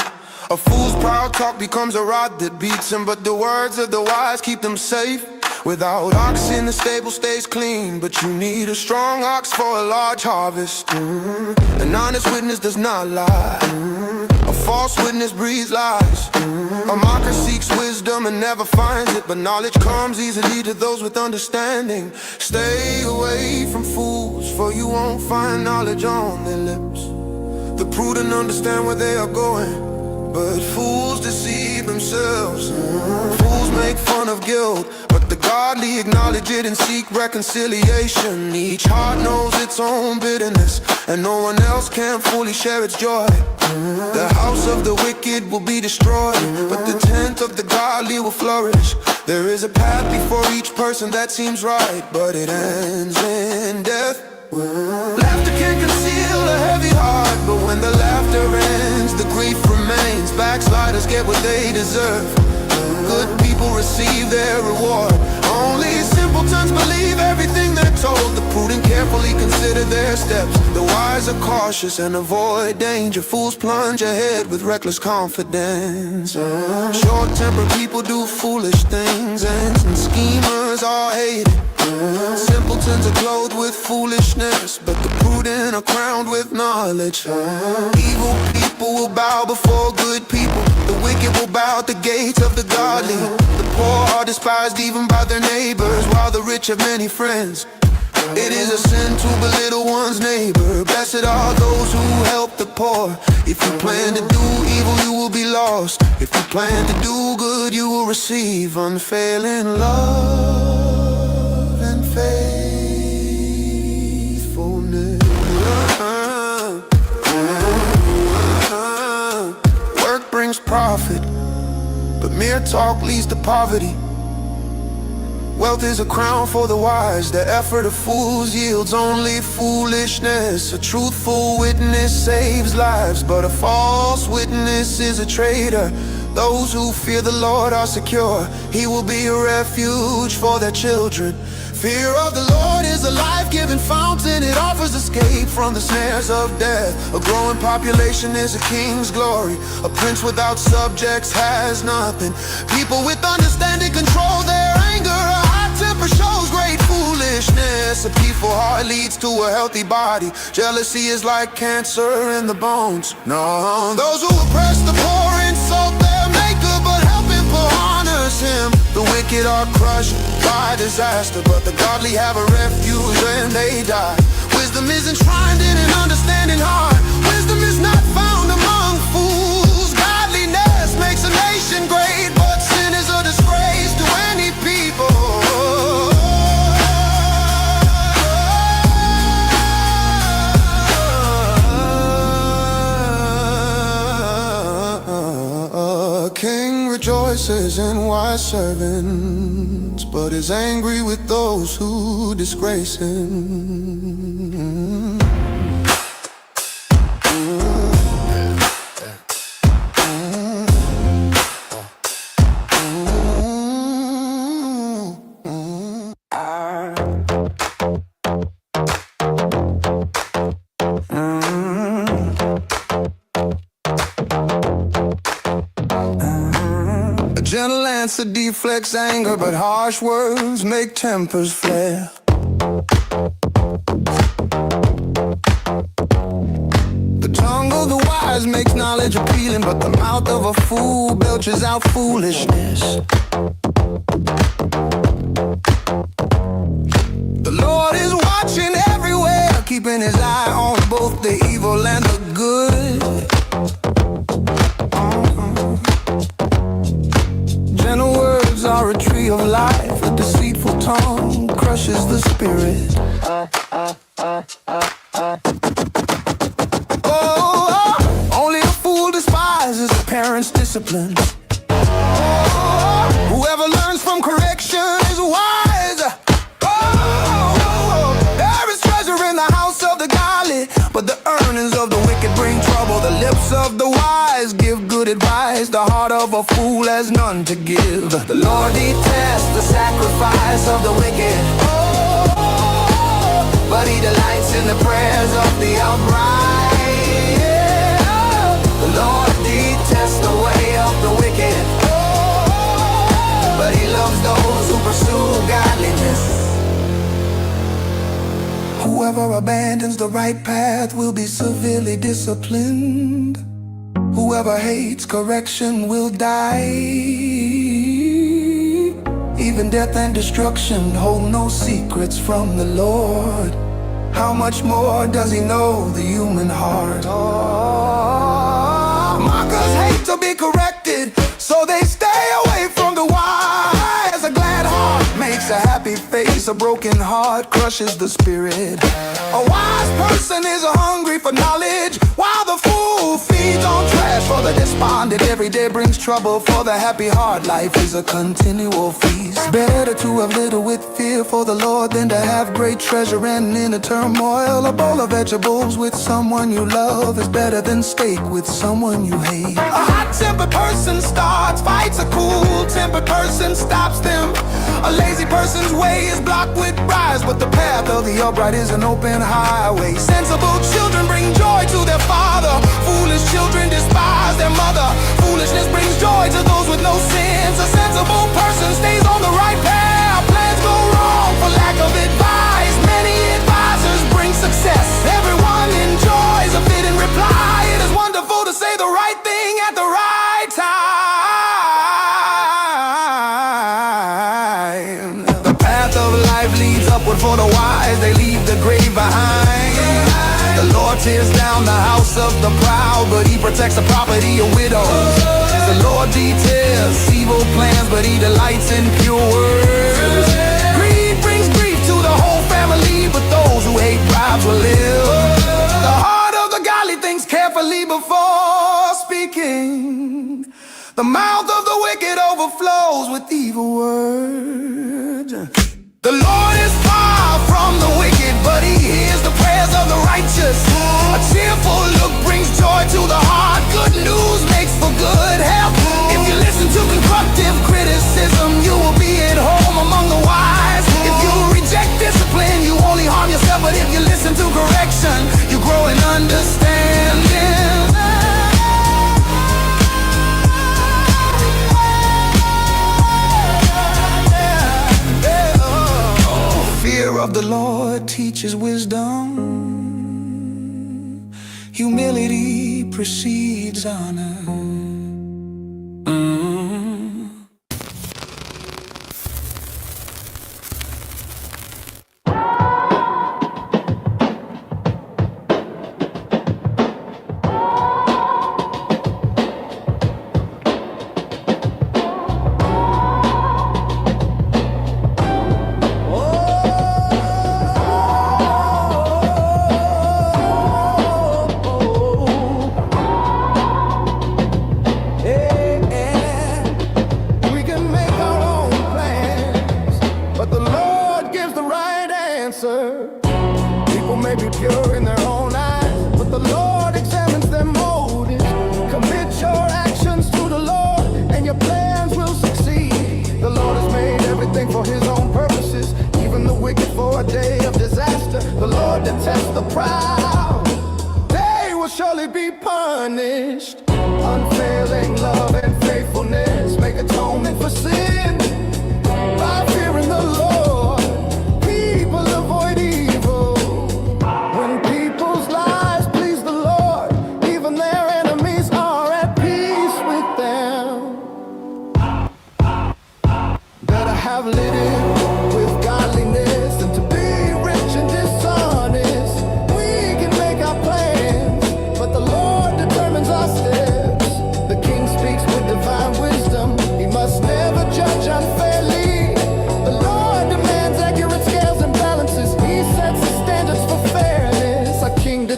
A fool's proud talk becomes a rod that beats him, but the words of the wise keep them safe. Without oxen, the stable stays clean, but you need a strong ox for a large harvest. An honest witness does not lie. A false witness breathes lies. A mocker seeks wisdom and never finds it, but knowledge comes easily to those with understanding. Stay away from fools, for you won't find knowledge on their lips. The prudent understand where they are going, but fools deceive themselves. Fools make fun of guilt, but the godly acknowledge it and seek reconciliation. Each heart knows its own bitterness, and no one else can fully share its joy. The house of the wicked will be destroyed, but the tent of the godly will flourish. There is a path before each person that seems right, but it ends in death. Laughter can conceal a heavy heart, but when the laughter ends, the grief remains. Backsliders get what they deserve. Good people receive their reward. Only simpletons believe everything they're told. The prudent carefully consider their steps. The wise are cautious and avoid danger. Fools plunge ahead with reckless confidence. Short-tempered people do foolish things, and schemers are hated. Simpletons are clothed with foolishness, but the prudent are crowned with knowledge. Evil people will bow before good people. The wicked will bow at the gates of the godly. The poor are despised even by their neighbors, while the rich have many friends. It is a sin to belittle one's neighbor. Blessed are those who help the poor. If you plan to do evil, you will be lost. If you plan to do good, you will receive unfailing love and faithfulness. Work brings profit, but mere talk leads to poverty. Wealth is a crown for the wise. The effort of fools yields only foolishness. A truthful witness saves lives, but a false witness is a traitor. Those who fear the Lord are secure. He will be a refuge for their children. Fear of the Lord is a life-giving fountain. It offers escape from the snares of death. A growing population is a king's glory. A prince without subjects has nothing. People with understanding control their anger. A hot temper shows great foolishness. A peaceful heart leads to a healthy body. Jealousy is like cancer in the bones. No, those who oppress the poor insult their maker, but helping poor honors him. The wicked are crushed by disaster, but the godly have a refuge when they die. Wisdom is enshrined in an understanding heart. Wisdom is not found among fools. Godliness makes a nation great, but sin is a disgrace to any people. A king rejoices in wise servants, but is angry with those who disgrace him. A gentle answer deflects anger, but harsh words make tempers flare. The tongue of the wise makes knowledge appealing, but the mouth of a fool belches out foolishness. keeping his eye on both the evil and the good. Gentle words are a tree of life. A deceitful tongue crushes the spirit. Only a fool despises a parent's discipline. Whoever learns from correction is wise. There is treasure in the house of the godly, but the earnings of the wicked bring trouble. The lips of the wise give good advice. The heart of a fool has none to give. The Lord detests the sacrifice of the wicked, but he delights in the prayers of the upright. The Lord detests the way of the wicked, but he loves those who pursue godliness. Whoever abandons the right path will be severely disciplined. Whoever hates correction will die. Even death and destruction hold no secrets from the Lord. How much more does he know the human heart? Mockers hate to be corrected, so they stay away from the wise. A glad heart makes a happy face. A broken heart crushes the spirit. A wise person is hungry for knowledge, while the fool feeds on trash. For the despondent, every day brings trouble. For the happy heart, life is a continual feast. Better to have little with fear for the Lord than to have great treasure and inner turmoil. A bowl of vegetables with someone you love is better than steak with someone you hate. A hot-tempered person starts fights, a cool-tempered person stops them. A lazy person's way is blocked with bribes, but the path of the upright is an open highway. Sensible children bring joy to their father. Foolish children despise their mother. Foolishness brings joy to those with no sins. A sensible person stays on the right path. Plans go wrong for lack of advice. Many advisors bring success. Everyone enjoys a fitting reply. It is wonderful to say the right thing at the right time. The path of life leads upward for the wise. They leave the grave behind. The Lord tears down the house of the proud, but he protects the property of widows. The Lord detests evil plans, but he delights in pure words. Greed brings grief to the whole family, but those who hate bribes will live. The heart of the godly thinks carefully before speaking. The mouth of the wicked overflows with evil words. The Lord is far from the wicked, but he hears the prayers of the righteous. A cheerful look brings joy to the heart. Good news makes for good health. If you listen to constructive criticism, you will be at home among the wise. If you reject discipline, you only harm yourself. But if you listen to correction, you grow in understanding. Fear of the Lord teaches wisdom. Humility precedes honor. People may be pure in their own eyes, but the Lord examines their motives. Commit your actions to the Lord, and your plans will succeed. The Lord has made everything for his own purposes, even the wicked for a day of disaster. The Lord detests the proud. They will surely be punished. Unfailing love and faithfulness make atonement for sin. By fearing the Lord, people avoid evil. When people's lives please the Lord, even their enemies are at peace with them. Better have lived with godliness than to be rich and dishonest. We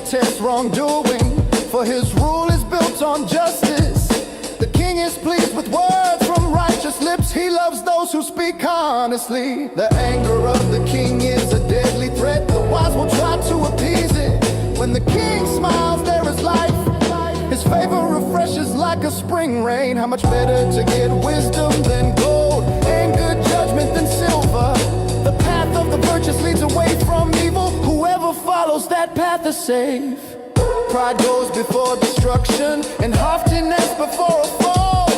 protest wrongdoing, for his rule is built on justice. The king is pleased with words from righteous lips. He loves those who speak honestly. The anger of the king is a deadly threat. The wise will try to appease it. When the king smiles, there is life. His favor refreshes like a spring rain. How much better to get wisdom than gold, and good judgment than silver. The path of the virtuous leads away from evil. Whoever follows that path is safe. Pride goes before destruction, and haughtiness before a fall.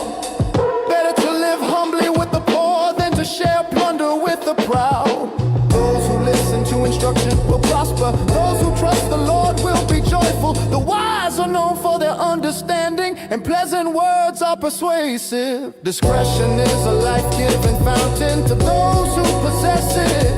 Better to live humbly with the poor than to share plunder with the proud. Those who listen to instruction will prosper. Those who trust the Lord will be joyful. The wise are known for their understanding, and pleasant words are persuasive. Discretion is a life-giving fountain to those who possess it,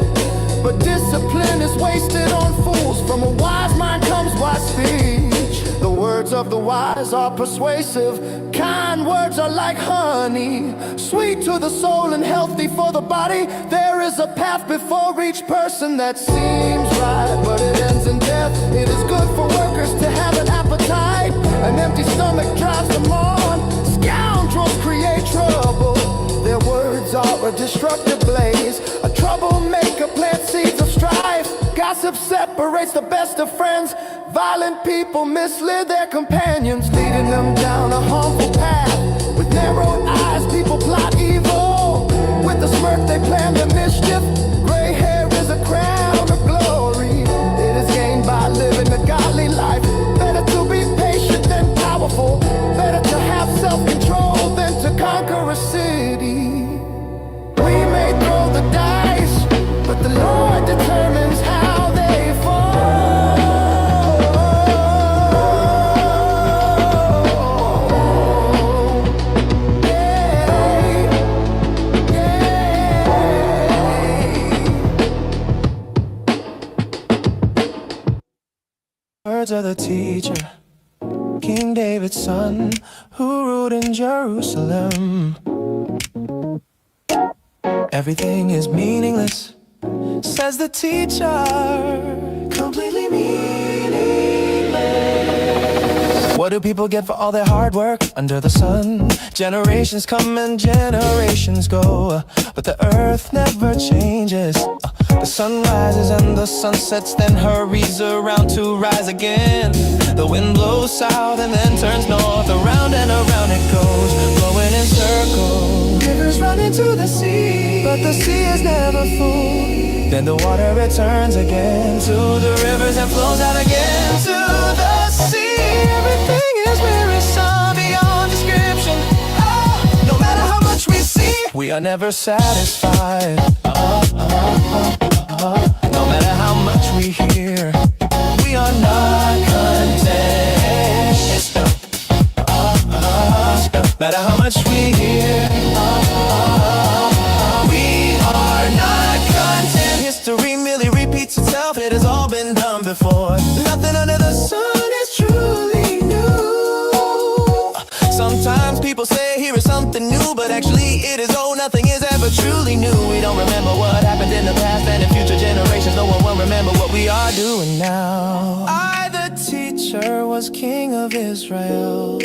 but discipline is wasted on fools. From a wise mind comes wise speech. The words of the wise are persuasive. Kind words are like honey, sweet to the soul and healthy for the body. There is a path before each person that seems right, but it ends in death. It is good for workers to have an appetite. An empty stomach drives them on. Scoundrels create trouble. Their words are a destructive blaze. A troublemaker plants seeds of strife. Gossip separates the best of friends. Violent people mislead their companions, leading them down a harmful path. With narrow eyes, people plot evil. With a smirk, they plan the mischief. Gray hair is a crown of glory. It is gained by living a godly life. Better to be patient than powerful. Better to have self-control than to conquer a city. We may throw the dice, but the Lord determines how they fall. Words of the teacher, King David's son, who ruled in Jerusalem. Everything is meaningless, says the teacher, completely meaningless. What do people get for all their hard work under the sun? Generations come and generations go, but the earth never changes. The sun rises and the sun sets, then hurries around to rise again. The wind blows south and then turns north. Around and around it goes, blowing in circles. Rivers run into the sea, but the sea is never full. Then the water returns again to the rivers and flows out again to the sea. Everything is wearisome beyond description. No matter how much we see, we are never satisfied. No matter how much we hear, we are not content. No matter how much we hear, we are not content. History merely repeats itself. It has all been done before. Nothing under the sun is truly new. Sometimes people say here is something new, but actually it is old. Nothing is ever truly new. We don't remember what happened in the past, and in future generations no one will remember what we are doing now. I, the teacher, was king of Israel,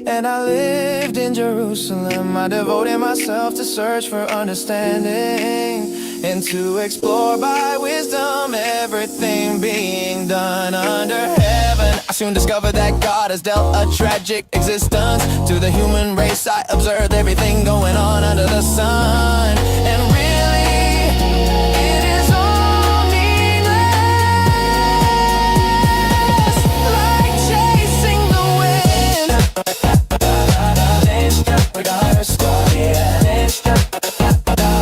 and I lived in Jerusalem. I devoted myself to search for understanding and to explore by wisdom everything being done under heaven. I soon discovered that God has dealt a tragic existence to the human race. I observed everything going on under the sun, and really, it is all meaningless, like chasing the wind.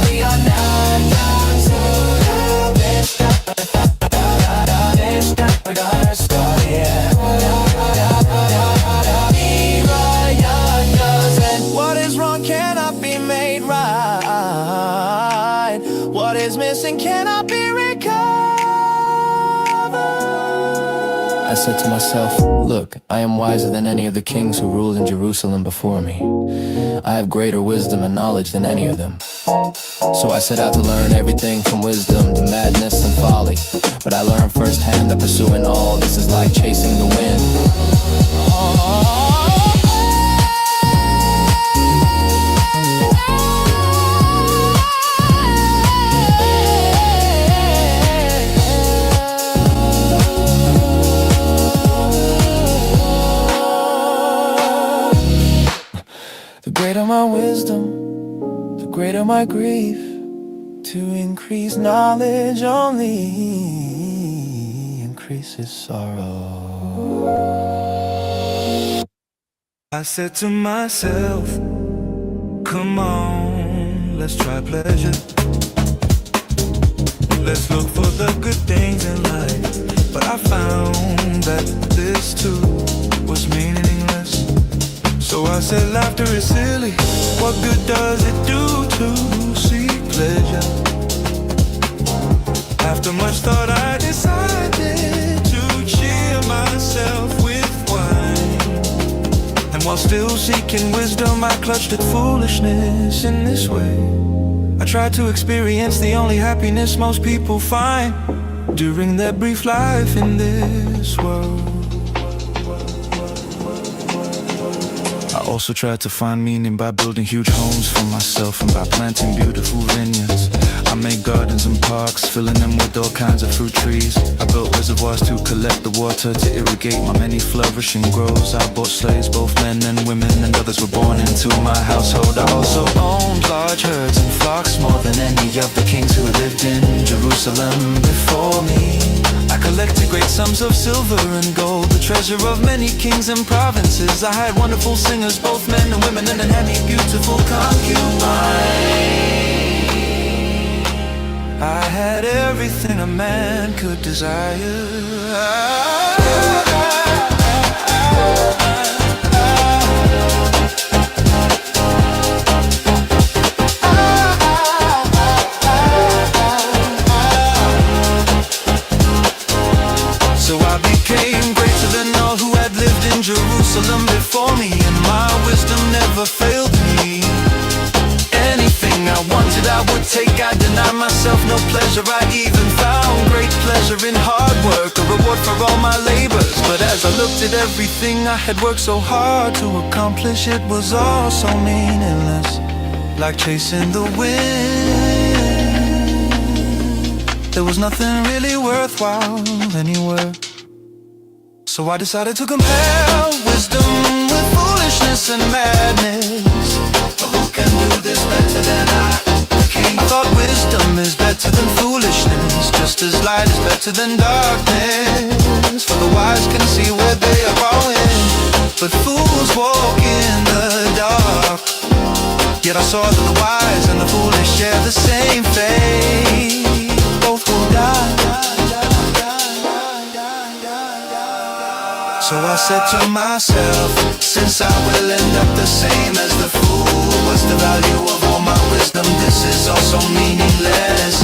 We are not down to what is wrong cannot be made right. What is missing cannot be recovered. And said to myself, look, I am wiser than any of the kings who ruled in Jerusalem before me. I have greater wisdom and knowledge than any of them. So I set out to learn everything from wisdom to madness and folly. But I learned firsthand that pursuing all this is like chasing the wind. The greater my wisdom, the greater my grief. To increase knowledge only increases sorrow. I said to myself, come on, let's try pleasure. Let's look for the good things in life. But I found that this too was meaningless. So I said laughter is silly. What good does it do to seek pleasure? After much thought I decided to cheer myself with wine. And while still seeking wisdom, I clutched at foolishness in this way. I tried to experience the only happiness most people find during their brief life in this world. I also tried to find meaning by building huge homes for myself and by planting beautiful vineyards. I made gardens and parks, filling them with all kinds of fruit trees. I built reservoirs to collect the water to irrigate my many flourishing groves. I bought slaves, both men and women, and others were born into my household. I also owned large herds and flocks, more than any of the kings who lived in Jerusalem before me. I collected great sums of silver and gold, the treasure of many kings and provinces. I had wonderful singers, both men and women, and many beautiful concubines. I had everything a man could desire. So I became greater than all who had lived in Jerusalem before me, and my wisdom never failed me. Anything I wanted I would take, I denied myself no pleasure. I even found great pleasure in hard work, a reward for all my labors. But as I looked at everything I had worked so hard to accomplish, it was all so meaningless, like chasing the wind. There was nothing really worthwhile anywhere. So I decided to compare wisdom with foolishness and madness. But who can do this better than I? I thought wisdom is better than foolishness, just as light is better than darkness. For the wise can see where they are going, but fools walk in the dark. Yet I saw that the wise and the foolish share the same fate. Both will die. So I said to myself, since I will end up the same as the fool, what's the value of all my wisdom? This is also meaningless.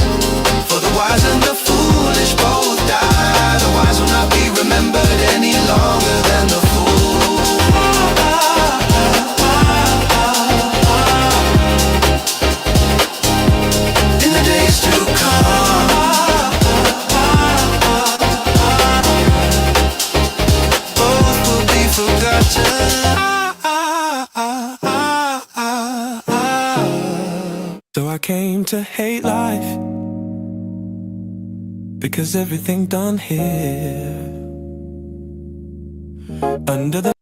For the wise and the foolish both die. The wise will not be remembered any longer than the fool. In the days to come, so I came to hate life, because everything done here under the